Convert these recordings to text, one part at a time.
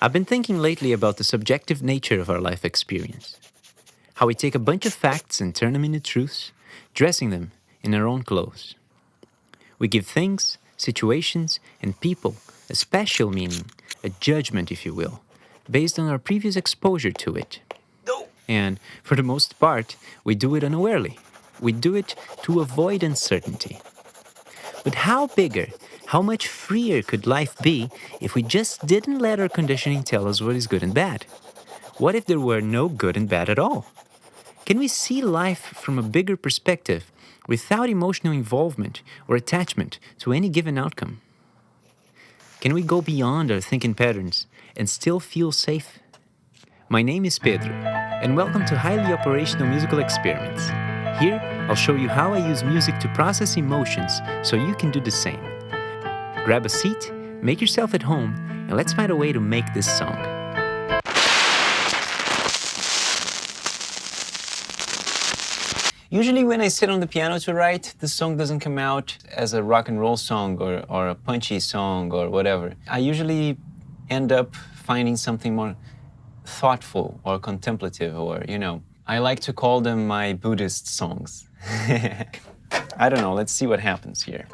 I've been thinking lately about the subjective nature of our life experience. How we take a bunch of facts and turn them into truths, dressing them in our own clothes. We give things, situations, and people a special meaning, a judgment, if you will, based on our previous exposure to it. And for the most part, we do it unawarely. We do it to avoid uncertainty. But how bigger, how much freer could life be if we just didn't let our conditioning tell us what is good and bad? What if there were no good and bad at all? Can we see life from a bigger perspective without emotional involvement or attachment to any given outcome? Can we go beyond our thinking patterns and still feel safe? My name is Pedro, and welcome to Highly Operational Musical Experiments. Here, I'll show you how I use music to process emotions so you can do the same. Grab a seat, make yourself at home, and let's find a way to make this song. Usually when I sit on the piano to write, the song doesn't come out as a rock and roll song or a punchy song or whatever. I usually end up finding something more thoughtful or contemplative or, I like to call them my Buddhist songs. I don't know, let's see what happens here.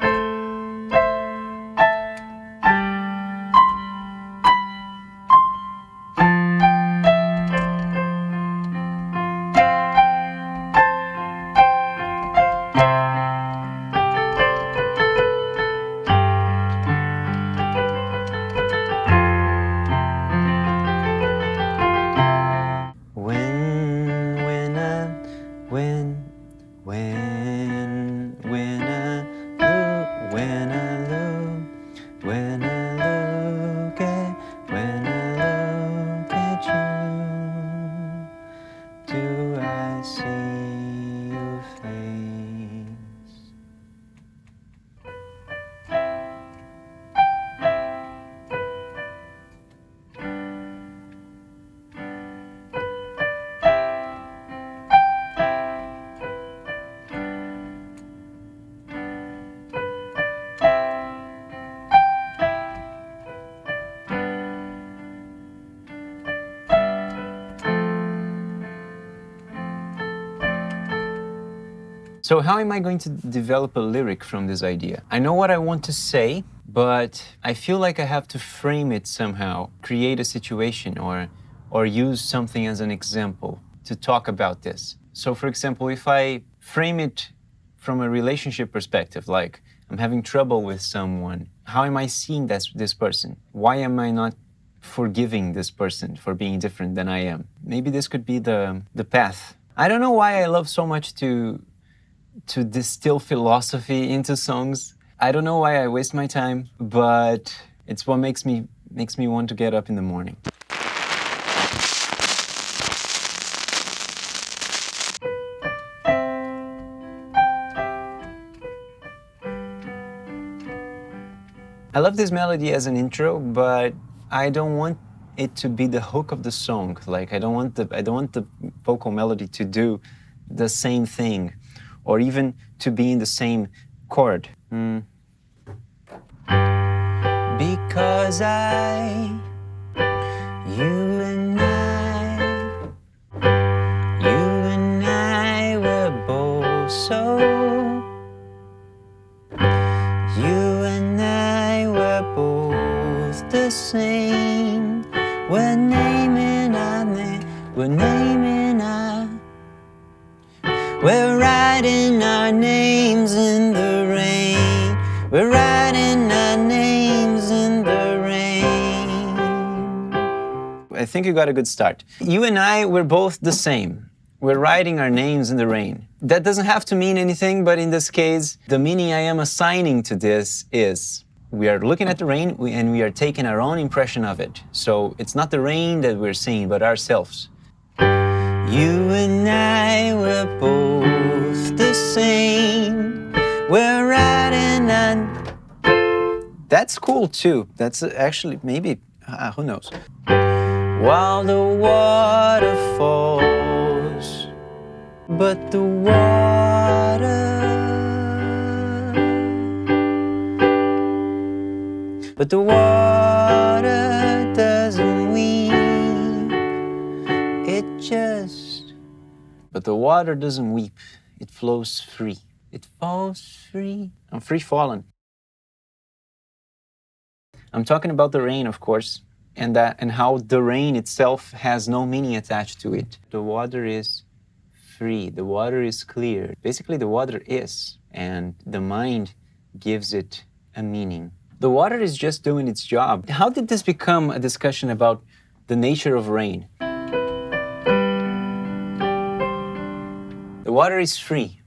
So how am I going to develop a lyric from this idea? I know what I want to say, but I feel like I have to frame it somehow, create a situation or use something as an example to talk about this. So for example, if I frame it from a relationship perspective, like I'm having trouble with someone, how am I seeing this person? Why am I not forgiving this person for being different than I am? Maybe this could be the path. I don't know why I love so much to distill philosophy into songs. I don't know why I waste my time, but it's what makes me want to get up in the morning. I love this melody as an intro, but I don't want it to be the hook of the song. Like I don't want the vocal melody to do the same thing, or even to be in the same chord. Because you and I were both so. You and I were both the same. We're naming our name. We're writing our names in the rain. We're writing our names in the rain. I think you got a good start. You and I, we're both the same. We're writing our names in the rain. That doesn't have to mean anything, but in this case, the meaning I am assigning to this is we are looking at the rain and we are taking our own impression of it. So it's not the rain that we're seeing, but ourselves. You and I were both the same. We're riding on. That's cool too. That's actually maybe, who knows. While the water falls, but the water doesn't weep. but the water doesn't weep. It flows free. It falls free. I'm free falling. I'm talking about the rain, of course, and how the rain itself has no meaning attached to it. The water is free. The water is clear. Basically, the water is, and the mind gives it a meaning. The water is just doing its job. How did this become a discussion about the nature of rain? The water is free.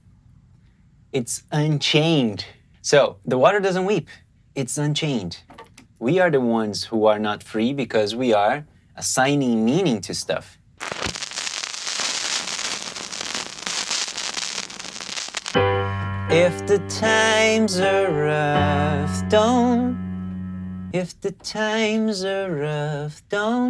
It's unchained. So, the water doesn't weep. It's unchained. We are the ones who are not free because we are assigning meaning to stuff. If the times are rough, don't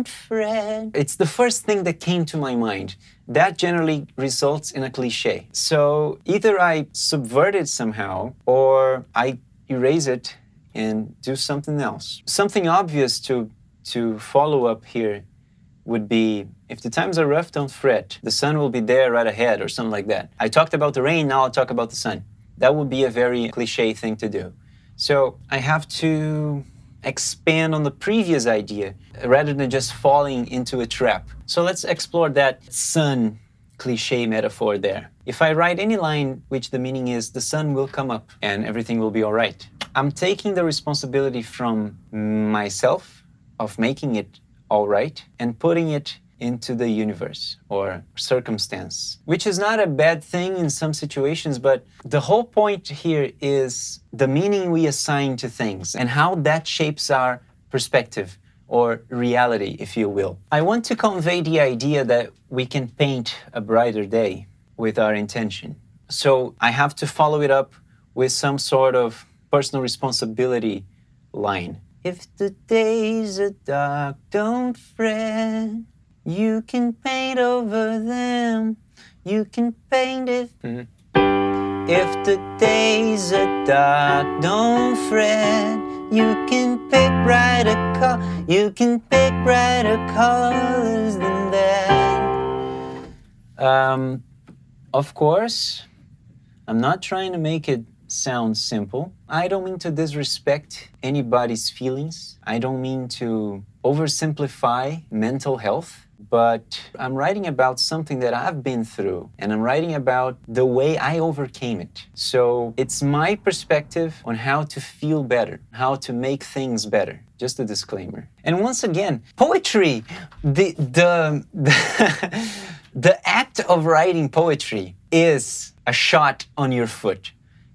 fret. It's the first thing that came to my mind. That generally results in a cliche. So either I subvert it somehow, or I erase it and do something else. Something obvious to follow up here would be, if the times are rough, don't fret. The sun will be there right ahead, or something like that. I talked about the rain, now I'll talk about the sun. That would be a very cliche thing to do. So I have to expand on the previous idea rather than just falling into a trap. So let's explore that sun cliche metaphor there. If I write any line which the meaning is, the sun will come up and everything will be all right, I'm taking the responsibility from myself of making it all right and putting it into the universe or circumstance, which is not a bad thing in some situations, but the whole point here is the meaning we assign to things and how that shapes our perspective or reality, if you will. I want to convey the idea that we can paint a brighter day with our intention. So I have to follow it up with some sort of personal responsibility line. If the days are dark, don't fret. You can paint over them. You can paint it. If the days are dark, don't fret. You can pick brighter colors than that. Of course, I'm not trying to make it sound simple. I don't mean to disrespect anybody's feelings. I don't mean to oversimplify mental health. But I'm writing about something that I've been through, and I'm writing about the way I overcame it. So it's my perspective on how to feel better, how to make things better. Just a disclaimer. And once again, poetry, the act of writing poetry is a shot on your foot,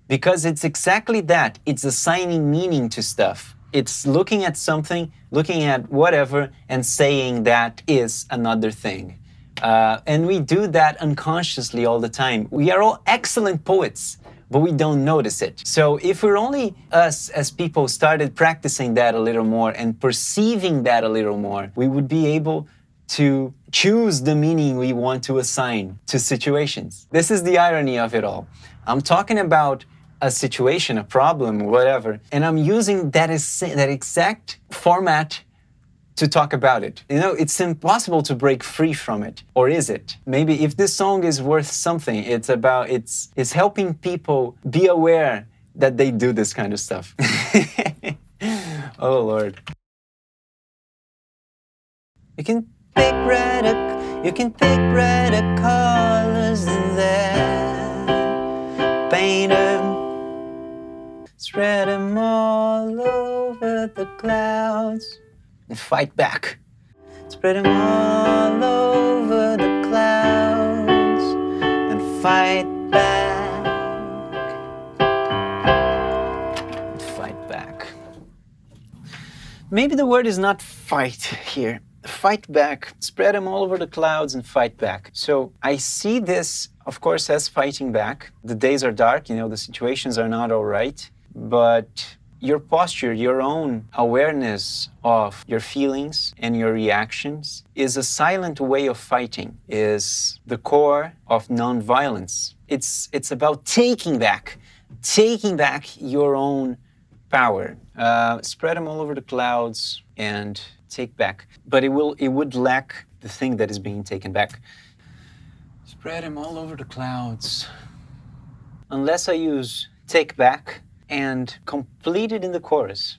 because it's exactly that. It's assigning meaning to stuff. It's looking at something, looking at whatever, and saying that is another thing. And we do that unconsciously all the time. We are all excellent poets, but we don't notice it. So if we're only us as people started practicing that a little more and perceiving that a little more, we would be able to choose the meaning we want to assign to situations. This is the irony of it all. I'm talking about a situation, a problem, whatever, and I'm using that exact format to talk about it. You know, it's impossible to break free from it. Or is it? Maybe if this song is worth something, it's helping people be aware that they do this kind of stuff. Oh Lord. You can pick brighter colors than that. Paint 'em, spread 'em all over the clouds. And fight back. Spread 'em all over the clouds and fight back. And fight back. Maybe the word is not fight here. Fight back. Spread 'em all over the clouds and fight back. So I see this, of course, as fighting back. The days are dark, the situations are not all right, but your posture, your own awareness of your feelings and your reactions is a silent way of fighting, is the core of nonviolence. It's about taking back your own power. Spread them all over the clouds and take back. But it would lack the thing that is being taken back. Spread him all over the clouds. Unless I use take back and complete it in the chorus.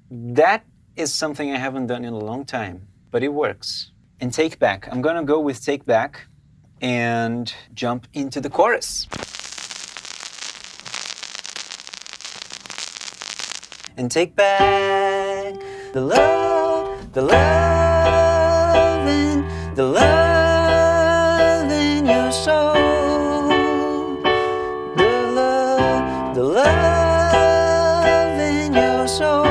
That is something I haven't done in a long time, but it works. And take back, I'm gonna go with take back and jump into the chorus. And take back the love, the love in, the love in your soul. The love in your soul.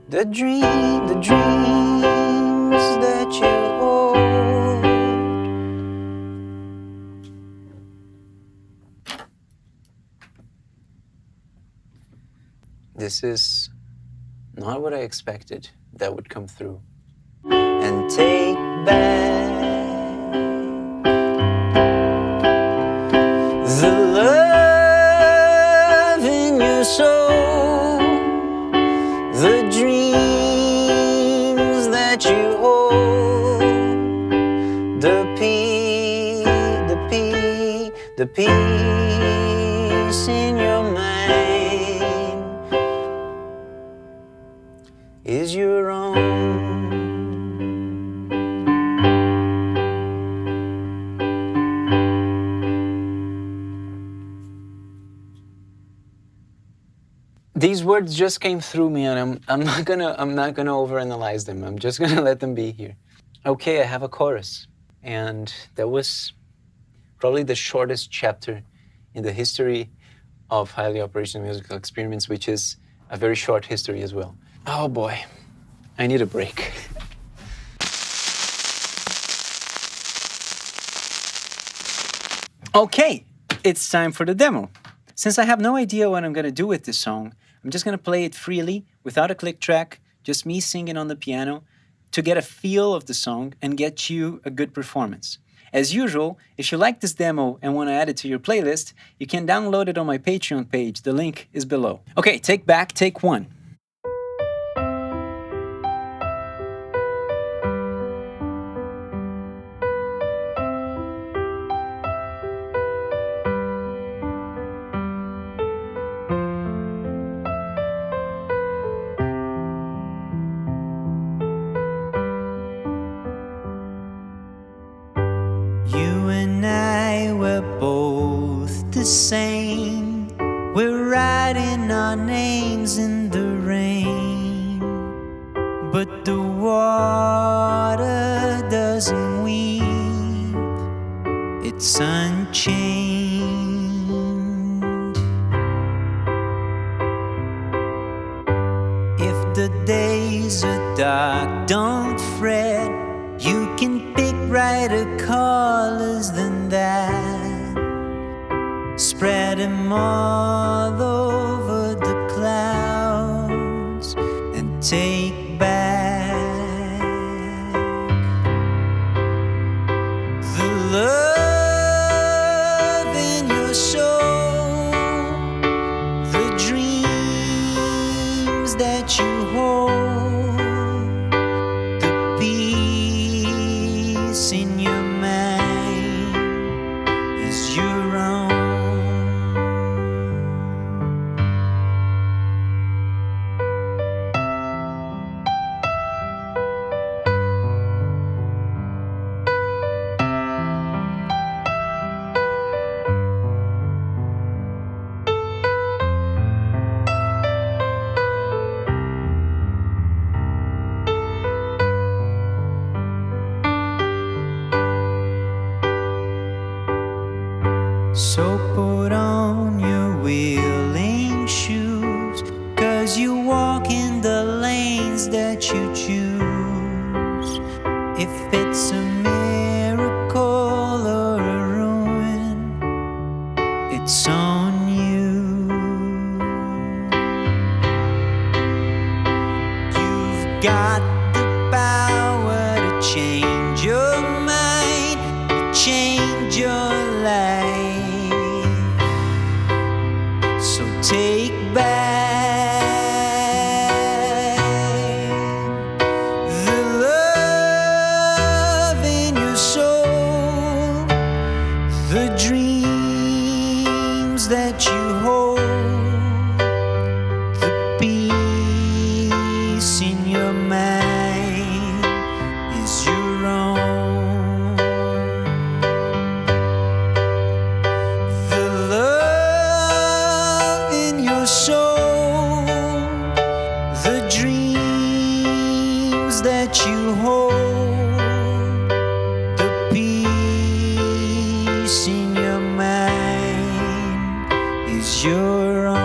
The dreams that you hold. This is not what I expected that would come through. And take back the love in your soul, the dreams that you hold, the peace in your mind is your own. These words just came through me, and I'm not gonna overanalyze them. I'm just gonna let them be here. Okay, I have a chorus, and that was probably the shortest chapter in the history of highly operational musical experiments, which is a very short history as well. Oh boy, I need a break. Okay, it's time for the demo. Since I have no idea what I'm gonna do with this song, I'm just gonna play it freely, without a click track, just me singing on the piano, to get a feel of the song and get you a good performance. As usual, if you like this demo and want to add it to your playlist, you can download it on my Patreon page. The link is below. Okay, take back, take one. You and I were both the same. We're writing our names in the rain, but the water doesn't weep. It's unchained. If the days are dark, don't fret. You can pick brighter colors than that. Spread them all over the clouds and take back the love in your soul, the dreams that you hold, the peace in your mind is your own. So put on your willing shoes, 'cause you walk in the lanes that you choose. If it's a miracle or a ruin, it's on you. You've got the power to change your mind, to change your life. So take back the love peace in your mind is your own. The love in your soul, the dreams that you hold, the peace in your mind is your own.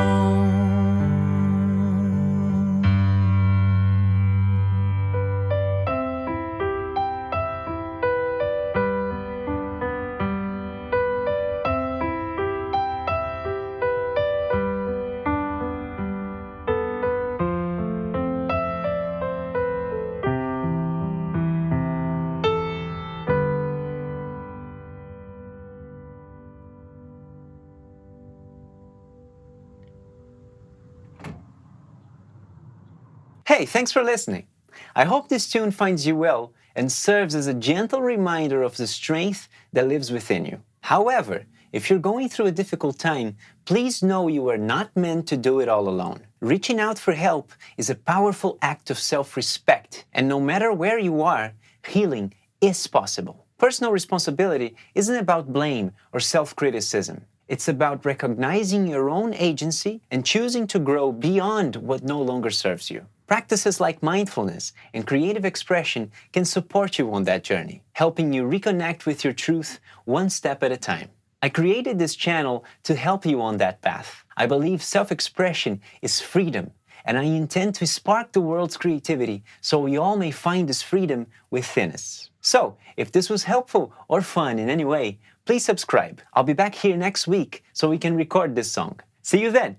Hey, thanks for listening. I hope this tune finds you well and serves as a gentle reminder of the strength that lives within you. However, if you're going through a difficult time, please know you are not meant to do it all alone. Reaching out for help is a powerful act of self-respect, and no matter where you are, healing is possible. Personal responsibility isn't about blame or self-criticism. It's about recognizing your own agency and choosing to grow beyond what no longer serves you. Practices like mindfulness and creative expression can support you on that journey, helping you reconnect with your truth one step at a time. I created this channel to help you on that path. I believe self-expression is freedom, and I intend to spark the world's creativity so we all may find this freedom within us. So, if this was helpful or fun in any way, please subscribe. I'll be back here next week so we can record this song. See you then!